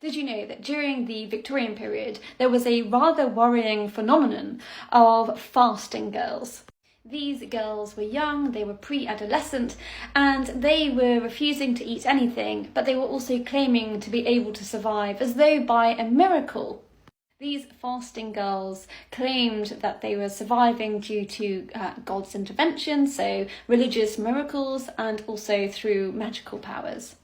Did you know that during the Victorian period, there was a rather worrying phenomenon of fasting girls? These girls were young, they were pre-adolescent, and they were refusing to eat anything, but they were also claiming to be able to survive as though by a miracle. These fasting girls claimed that they were surviving due to God's intervention, so religious miracles, and also through magical powers.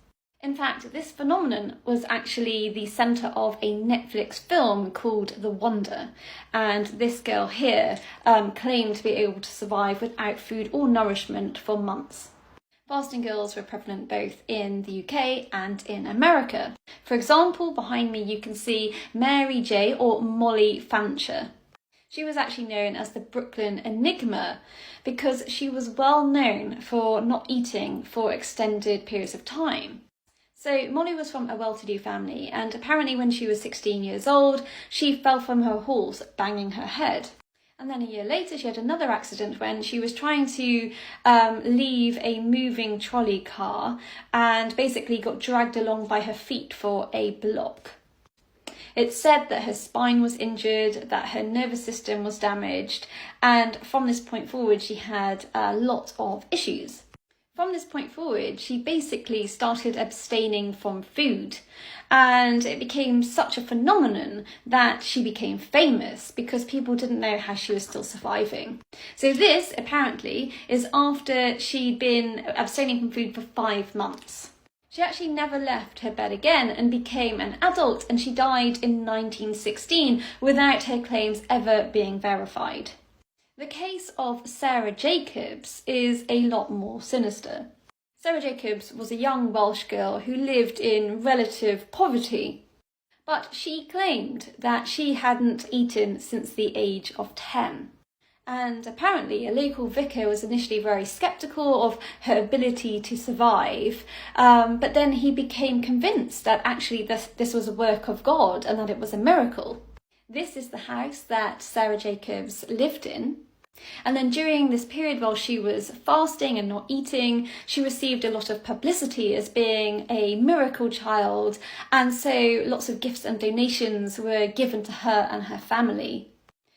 In fact, this phenomenon was actually the centre of a Netflix film called The Wonder, and this girl here claimed to be able to survive without food or nourishment for months. Fasting girls were prevalent both in the UK and in America. For example, behind me you can see Mary J, or Molly Fancher. She was actually known as the Brooklyn Enigma because she was well known for not eating for extended periods of time. So Molly was from a well-to-do family, and apparently when she was 16 years old, she fell from her horse, banging her head. And then a year later, she had another accident when she was trying to leave a moving trolley car and basically got dragged along by her feet for a block. It's said that her spine was injured, that her nervous system was damaged, and from this point forward, she had a lot of issues. From this point forward, she basically started abstaining from food, and it became such a phenomenon that she became famous because people didn't know how she was still surviving. So this, apparently, is after she'd been abstaining from food for 5 months. She actually never left her bed again and became an adult, and she died in 1916 without her claims ever being verified. The case of Sarah Jacobs is a lot more sinister. Sarah Jacobs was a young Welsh girl who lived in relative poverty, but she claimed that she hadn't eaten since the age of 10. And apparently a local vicar was initially very sceptical of her ability to survive, but then he became convinced that actually this was a work of God and that it was a miracle. This is the house that Sarah Jacobs lived in. And then during this period while she was fasting and not eating, she received a lot of publicity as being a miracle child, and so lots of gifts and donations were given to her and her family.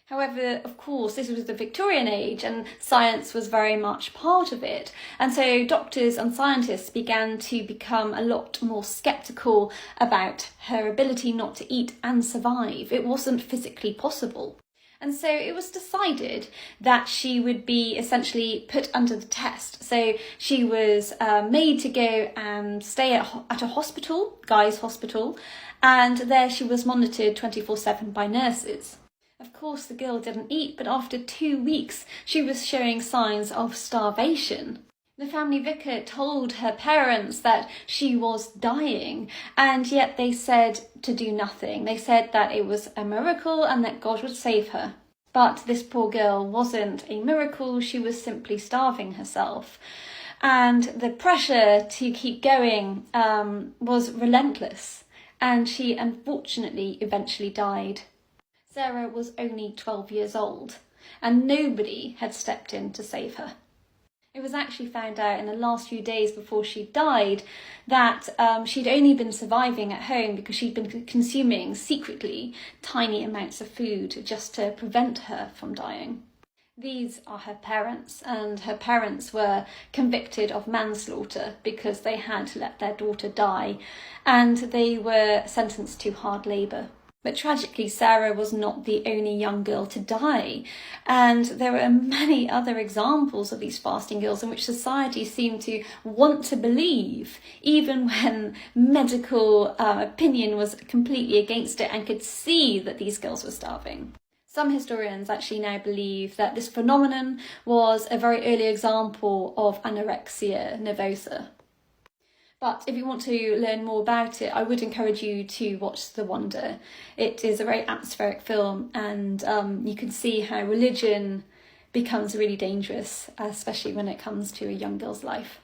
However, of course, this was the Victorian age and science was very much part of it. And so doctors and scientists began to become a lot more sceptical about her ability not to eat and survive. It wasn't physically possible. And so it was decided that she would be essentially put under the test. So she was made to go and stay at a hospital, Guy's Hospital, and there she was monitored 24/7 by nurses. Of course, the girl didn't eat, but after 2 weeks, she was showing signs of starvation. The family vicar told her parents that she was dying, and yet they said to do nothing. They said that it was a miracle and that God would save her. But this poor girl wasn't a miracle, she was simply starving herself. And the pressure to keep going was relentless, and she unfortunately eventually died. Sarah was only 12 years old, and nobody had stepped in to save her. It was actually found out in the last few days before she died that she'd only been surviving at home because she'd been consuming secretly tiny amounts of food just to prevent her from dying. These are her parents, and her parents were convicted of manslaughter because they had let their daughter die, and they were sentenced to hard labour. But tragically, Sarah was not the only young girl to die, and there are many other examples of these fasting girls in which society seemed to want to believe, even when medical opinion was completely against it and could see that these girls were starving. Some historians actually now believe that this phenomenon was a very early example of anorexia nervosa. But if you want to learn more about it, I would encourage you to watch The Wonder. It is a very atmospheric film, and you can see how religion becomes really dangerous, especially when it comes to a young girl's life.